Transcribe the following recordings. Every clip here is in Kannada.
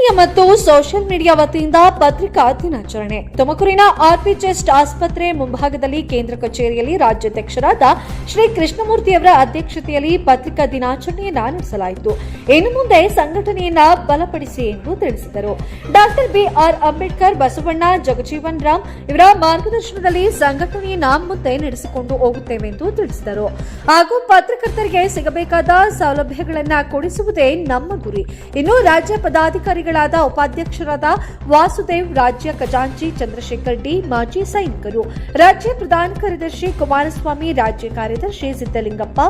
ಮೀಡಿಯಾ ಮತ್ತು ಸೋಷಿಯಲ್ ಮೀಡಿಯಾ ವತಿಯಿಂದ ಪತ್ರಿಕಾ ದಿನಾಚರಣೆ. ತುಮಕೂರಿನ ಆರ್ಪಿ ಚೆಸ್ಟ್ ಆಸ್ಪತ್ರೆ ಮುಂಭಾಗದಲ್ಲಿ ಕೇಂದ್ರ ಕಚೇರಿಯಲ್ಲಿ ರಾಜ್ಯಾಧ್ಯಕ್ಷರಾದ ಶ್ರೀ ಕೃಷ್ಣಮೂರ್ತಿಯವರ ಅಧ್ಯಕ್ಷತೆಯಲ್ಲಿ ಪತ್ರಿಕಾ ದಿನಾಚರಣೆಯನ್ನು ನಡೆಸಲಾಯಿತು. ಇನ್ನು ಮುಂದೆ ಸಂಘಟನೆಯನ್ನ ಬಲಪಡಿಸಿ ಎಂದು ತಿಳಿಸಿದರು. ಡಾಕ್ಟರ್ ಬಿಆರ್ ಅಂಬೇಡ್ಕರ್, ಬಸವಣ್ಣ, ಜಗಜೀವನ್ ರಾಮ್ ಇವರ ಮಾರ್ಗದರ್ಶನದಲ್ಲಿ ಸಂಘಟನೆಯನ್ನ ಮುಂದೆ ನಡೆಸಿಕೊಂಡು ಹೋಗುತ್ತೇವೆ ಎಂದು ತಿಳಿಸಿದರು. ಹಾಗೂ ಪತ್ರಕರ್ತರಿಗೆ ಸಿಗಬೇಕಾದ ಸೌಲಭ್ಯಗಳನ್ನು ಕೊಡಿಸುವುದೇ ನಮ್ಮ ಗುರಿ. ಇನ್ನು ರಾಜ್ಯ ಪದಾಧಿಕಾರಿಗಳಾದ ಉಪಾಧ್ಯಕ್ಷರಾದ ವಾಸುದೇವ್, ರಾಜ್ಯ ಖಜಾಂಚಿ ಚಂದ್ರಶೇಖರ್ ಡಿ, ಮಾಜಿ ಸೈನಿಕರು, ರಾಜ್ಯ ಪ್ರಧಾನ ಕಾರ್ಯದರ್ಶಿ ಕುಮಾರಸ್ವಾಮಿ, ರಾಜ್ಯ ಕಾರ್ಯದರ್ಶಿ ಸಿದ್ದಲಿಂಗಪ್ಪ,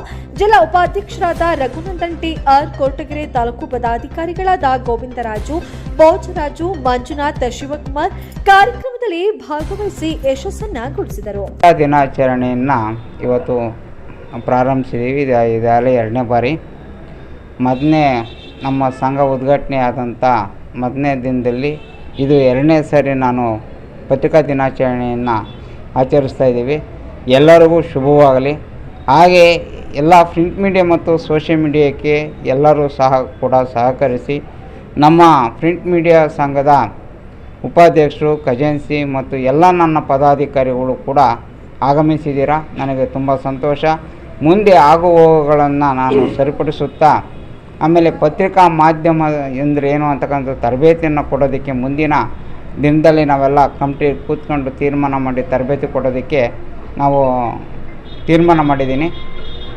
ಜಿಲ್ಲಾ ಉಪಾಧ್ಯಕ್ಷರಾದ ರಘುನಂದನ್ ಟಿಆರ್, ಕೊರಟಗೆರೆ ತಾಲೂಕು ಪದಾಧಿಕಾರಿಗಳಾದ ಗೋವಿಂದರಾಜು, ಭೋಜರಾಜು, ಮಂಜುನಾಥ್, ಶಿವಕುಮಾರ್ ಕಾರ್ಯಕ್ರಮದಲ್ಲಿ ಭಾಗವಹಿಸಿ ಯಶಸ್ಸನ್ನಾಗೊಳಿಸಿದರು. ದಿನಾಚರಣೆಯನ್ನ ಇವತ್ತು ಪ್ರಾರಂಭಿಸಿದ್ದೀವಿ. ಇದಾಗಲೇ 2ನೇ ಬಾರಿ. ಮೊದಲನೇ ನಮ್ಮ ಸಂಘ ಉದ್ಘಾಟನೆ ಆದಂಥ ಮೊದಲನೇ ದಿನದಲ್ಲಿ ಇದು 2ನೇ ಸಾರಿ ನಾನು ಪತ್ರಿಕಾ ದಿನಾಚರಣೆಯನ್ನು ಆಚರಿಸ್ತಾ ಇದ್ದೀವಿ. ಎಲ್ಲರಿಗೂ ಶುಭವಾಗಲಿ. ಹಾಗೆ ಎಲ್ಲ ಪ್ರಿಂಟ್ ಮೀಡಿಯಾ ಮತ್ತು ಸೋಷಿಯಲ್ ಮೀಡಿಯಾಕ್ಕೆ ಎಲ್ಲರೂ ಕೂಡ ಸಹಕರಿಸಿ ನಮ್ಮ ಪ್ರಿಂಟ್ ಮೀಡಿಯಾ ಸಂಘದ ಉಪಾಧ್ಯಕ್ಷರು, ಖಜಾನ್ಸಿ ಮತ್ತು ಎಲ್ಲ ನನ್ನ ಪದಾಧಿಕಾರಿಗಳು ಕೂಡ ಆಗಮಿಸಿದ್ದೀರಾ. ನನಗೆ ತುಂಬ ಸಂತೋಷ. ಮುಂದೆ ಆಗುವವುಗಳನ್ನು ನಾನು ಸರಿಪಡಿಸುತ್ತಾ ಆಮೇಲೆ ಪತ್ರಿಕಾ ಮಾಧ್ಯಮ ಎಂದರೆ ಏನು ಅಂತಕ್ಕಂಥ ತರಬೇತಿಯನ್ನು ಕೊಡೋದಕ್ಕೆ ಮುಂದಿನ ದಿನದಲ್ಲಿ ನಾವೆಲ್ಲ ಕಮಿಟಿ ಕೂತ್ಕೊಂಡು ತೀರ್ಮಾನ ಮಾಡಿ ತರಬೇತಿ ಕೊಡೋದಕ್ಕೆ ನಾವು ತೀರ್ಮಾನ ಮಾಡಿದ್ದೀನಿ.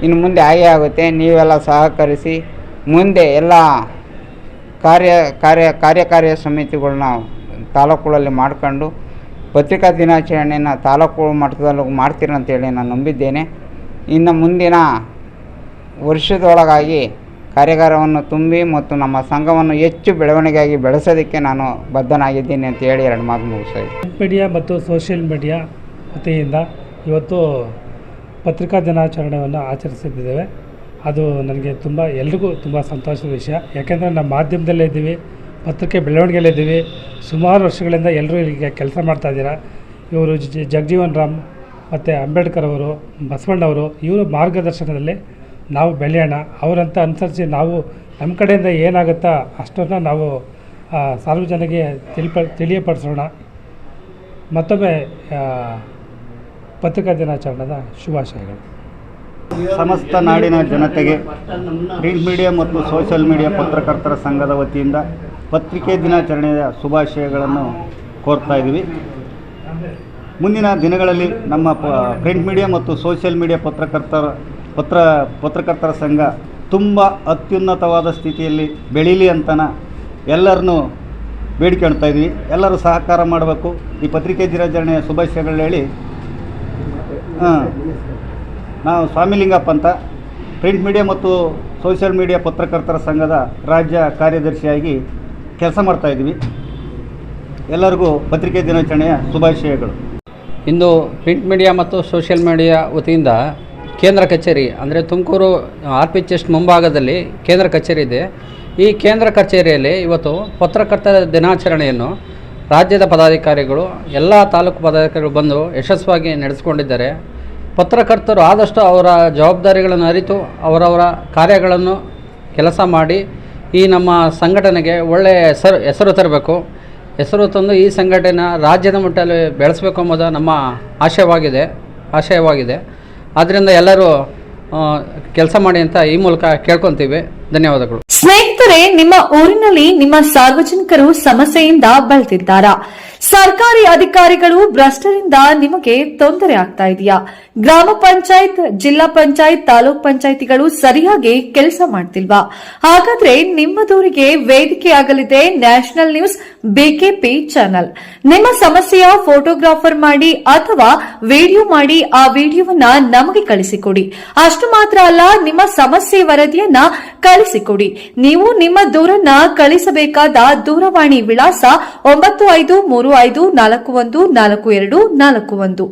ಇನ್ನು ಮುಂದೆ ಹಾಗೆ ಆಗುತ್ತೆ. ನೀವೆಲ್ಲ ಸಹಕರಿಸಿ ಮುಂದೆ ಎಲ್ಲ ಕಾರ್ಯಕಾರಿ ಸಮಿತಿಗಳನ್ನ ತಾಲೂಕುಗಳಲ್ಲಿ ಮಾಡ್ಕೊಂಡು ಪತ್ರಿಕಾ ದಿನಾಚರಣೆಯನ್ನು ತಾಲೂಕು ಮಟ್ಟದಲ್ಲೂ ಮಾಡ್ತೀರಂತೇಳಿ ನಾನು ನಂಬಿದ್ದೇನೆ. ಇನ್ನು ಮುಂದಿನ ವರ್ಷದೊಳಗಾಗಿ ಕಾರ್ಯಾಗಾರವನ್ನು ತುಂಬಿ ಮತ್ತು ನಮ್ಮ ಸಂಘವನ್ನು ಹೆಚ್ಚು ಬೆಳವಣಿಗೆಯಾಗಿ ಬೆಳೆಸೋದಕ್ಕೆ ನಾನು ಬದ್ಧನಾಗಿದ್ದೀನಿ ಅಂತ ಹೇಳಿ 2 ಮಾತು ಮುಗಿಸ್ತಾ ಇದ್ದೀನಿ. ಮೀಡಿಯಾ ಮತ್ತು ಸೋಷಿಯಲ್ ಮೀಡಿಯಾ ವತಿಯಿಂದ ಇವತ್ತು ಪತ್ರಿಕಾ ದಿನಾಚರಣೆಯನ್ನು ಆಚರಿಸಿದ್ದೇವೆ. ಅದು ನನಗೆ ಎಲ್ರಿಗೂ ತುಂಬ ಸಂತೋಷದ ವಿಷಯ. ಯಾಕೆಂದರೆ ನಮ್ಮ ಮಾಧ್ಯಮದಲ್ಲೇ ಇದ್ದೀವಿ, ಪತ್ರಿಕೆ ಬೆಳವಣಿಗೆಯಲ್ಲಿದ್ದೀವಿ. ಸುಮಾರು ವರ್ಷಗಳಿಂದ ಎಲ್ಲರೂ ಈಗ ಕೆಲಸ ಮಾಡ್ತಾಯಿದ್ದೀರಾ. ಇವರು ಜಗಜೀವನ್ ರಾಮ್ ಮತ್ತು ಅಂಬೇಡ್ಕರ್ ಅವರು, ಬಸವಣ್ಣವರು ಇವರ ಮಾರ್ಗದರ್ಶನದಲ್ಲಿ ನಾವು ಬೆಳೆಯೋಣ. ಅವರಂತ ಅನುಸರಿಸಿ ನಾವು ನಮ್ಮ ಕಡೆಯಿಂದ ಏನಾಗುತ್ತಾ ಅಷ್ಟನ್ನು ನಾವು ಸಾರ್ವಜನಿಕರಿಗೆ ತಿಳಿಯಪಡಿಸೋಣ. ಮತ್ತೊಮ್ಮೆ ಪತ್ರಿಕಾ ದಿನಾಚರಣೆದ ಶುಭಾಶಯಗಳು. ಸಮಸ್ತ ನಾಡಿನ ಜನತೆಗೆ ಪ್ರಿಂಟ್ ಮೀಡಿಯಾ ಮತ್ತು ಸೋಷಿಯಲ್ ಮೀಡಿಯಾ ಪತ್ರಕರ್ತರ ಸಂಘದ ವತಿಯಿಂದ ಪತ್ರಿಕೆ ದಿನಾಚರಣೆಯ ಶುಭಾಶಯಗಳನ್ನು ಕೋರ್ತಾ ಇದ್ದೀವಿ. ಮುಂದಿನ ದಿನಗಳಲ್ಲಿ ನಮ್ಮ ಪ್ರಿಂಟ್ ಮೀಡಿಯಾ ಮತ್ತು ಸೋಷಿಯಲ್ ಮೀಡಿಯಾ ಪತ್ರಕರ್ತರ ಸಂಘ ತುಂಬ ಅತ್ಯುನ್ನತವಾದ ಸ್ಥಿತಿಯಲ್ಲಿ ಬೆಳೀಲಿ ಅಂತನ ಎಲ್ಲರನ್ನೂ ಬೇಡಿಕೊಳ್ತಾ ಇದ್ವಿ. ಎಲ್ಲರೂ ಸಹಕಾರ ಮಾಡಬೇಕು. ಈ ಪತ್ರಿಕೆ ದಿನಾಚರಣೆಯ ಶುಭಾಶಯಗಳು ಹೇಳಿ ನಾವು ಸ್ವಾಮಿಲಿಂಗಪ್ಪ ಅಂತ ಪ್ರಿಂಟ್ ಮೀಡಿಯಾ ಮತ್ತು ಸೋಷಿಯಲ್ ಮೀಡಿಯಾ ಪತ್ರಕರ್ತರ ಸಂಘದ ರಾಜ್ಯ ಕಾರ್ಯದರ್ಶಿಯಾಗಿ ಕೆಲಸ ಮಾಡ್ತಾಯಿದ್ವಿ. ಎಲ್ಲರಿಗೂ ಪತ್ರಿಕೆ ದಿನಾಚರಣೆಯ ಶುಭಾಶಯಗಳು. ಇಂದು ಪ್ರಿಂಟ್ ಮೀಡಿಯಾ ಮತ್ತು ಸೋಷಿಯಲ್ ಮೀಡಿಯಾ ವತಿಯಿಂದ ಕೇಂದ್ರ ಕಚೇರಿ ಅಂದರೆ ತುಮಕೂರು ಆರ್ಪಿ ಚೆಸ್ಟ್ ಮುಂಭಾಗದಲ್ಲಿ ಕೇಂದ್ರ ಕಚೇರಿ ಇದೆ. ಈ ಕೇಂದ್ರ ಕಚೇರಿಯಲ್ಲಿ ಇವತ್ತು ಪತ್ರಕರ್ತರ ದಿನಾಚರಣೆಯನ್ನು ರಾಜ್ಯದ ಪದಾಧಿಕಾರಿಗಳು, ಎಲ್ಲ ತಾಲೂಕು ಪದಾಧಿಕಾರಿಗಳು ಬಂದು ಯಶಸ್ವಿಯಾಗಿ ನಡೆಸಿಕೊಂಡಿದ್ದಾರೆ. ಪತ್ರಕರ್ತರು ಆದಷ್ಟು ಅವರ ಜವಾಬ್ದಾರಿಗಳನ್ನು ಅರಿತು ಅವರವರ ಕಾರ್ಯಗಳನ್ನು ಕೆಲಸ ಮಾಡಿ ಈ ನಮ್ಮ ಸಂಘಟನೆಗೆ ಒಳ್ಳೆಯ ಹೆಸರು ತರಬೇಕು. ಹೆಸರು ತಂದು ಈ ಸಂಘಟನೆ ರಾಜ್ಯದ ಮಟ್ಟದಲ್ಲಿ ಬೆಳೆಸಬೇಕು ಎಂಬುದು ನಮ್ಮ ಆಶಯವಾಗಿದೆ. ಆದ್ದರಿಂದ ಎಲ್ಲರೂ ಕೆಲಸ ಮಾಡಿ ಅಂತ ಈ ಮೂಲಕ ಕೇಳ್ಕೊತೀವಿ. ಧನ್ಯವಾದಗಳು. ಸ್ನೇಹಿತರೆ, ನಿಮ್ಮ ಊರಿನಲ್ಲಿ ನಿಮ್ಮ ಸಾರ್ವಜನಿಕರು ಸಮಸ್ಯೆಯಿಂದ ಬಳಲ್ತಿದ್ದಾರಾ? ಸರ್ಕಾರಿ ಅಧಿಕಾರಿಗಳು ಭ್ರಷ್ಟರಿಂದ ನಿಮಗೆ ತೊಂದರೆ ಆಗ್ತಾ ಇದೆಯಾ? ಗ್ರಾಮ ಪಂಚಾಯತ್, ಜಿಲ್ಲಾ ಪಂಚಾಯತ್, ತಾಲೂಕ್ ಪಂಚಾಯತಿಗಳು ಸರಿಯಾಗಿ ಕೆಲಸ ಮಾಡ್ತಿಲ್ವಾ? ಹಾಗಾದ್ರೆ ನಿಮ್ಮ ದೂರಿಗೆ ವೇದಿಕೆಯಾಗಲಿದೆ ನ್ಯಾಷನಲ್ ನ್ಯೂಸ್ ಬಿಕೆಪಿ ಚಾನೆಲ್. ನಿಮ್ಮ ಸಮಸ್ಯೆಯ ಫೋಟೋಗ್ರಾಫರ್ ಮಾಡಿ ಅಥವಾ ವಿಡಿಯೋ ಮಾಡಿ ಆ ವಿಡಿಯೋವನ್ನ ನಮಗೆ ಕಳಿಸಿಕೊಡಿ. ಅಷ್ಟು ಮಾತ್ರ ಅಲ್ಲ, ನಿಮ್ಮ ಸಮಸ್ಯೆ ವರದಿಯನ್ನ ಕಳಿಸಿಕೊಡಿ. ನೀವು ನಿಮ್ಮ ದೂರನ್ನ ಕಳಿಸಬೇಕಾದ ದೂರವಾಣಿ ವಿಳಾಸ 9535414241.